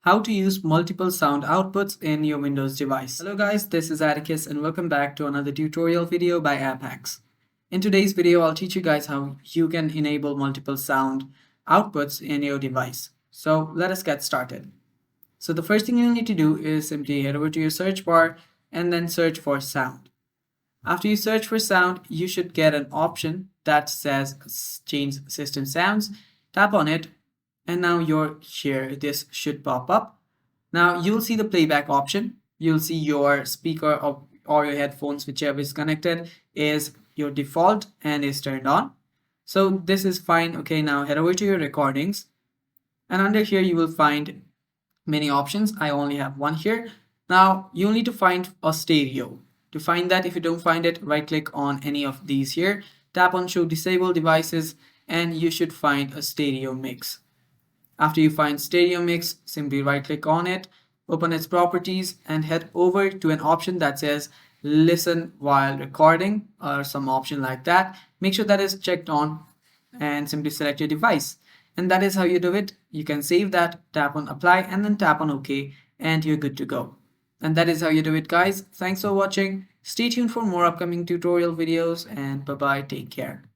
How to use multiple sound outputs in your Windows device. Hello guys, this is Atticus and welcome back to another tutorial video by AppHacks. In today's video, I'll teach you guys how you can enable multiple sound outputs in your device. So let us get started. So the first thing you need to do is simply head over to your search bar and then search for sound. After you search for sound, you should get an option that says change system sounds. Tap on it and now this should pop up. Now you'll see the playback option. You'll see your speaker or your headphones, whichever is connected, is your default and is turned on. So this is fine. Okay, now head over to your recordings and under here you will find many options. I only have one here. Now you'll need to find a stereo. To find that, if you don't find it, right click on any of these here, tap on show disable devices and you should find a stereo mix. After you find stereo mix, simply right click on it, open its properties and head over to an option that says listen while recording or some option like that. Make sure that is checked on and simply select your device. And that is how you do it. You can save that, tap on apply and then tap on OK and you're good to go. And that is how you do it, guys. Thanks for watching. Stay tuned for more upcoming tutorial videos and bye bye. Take care.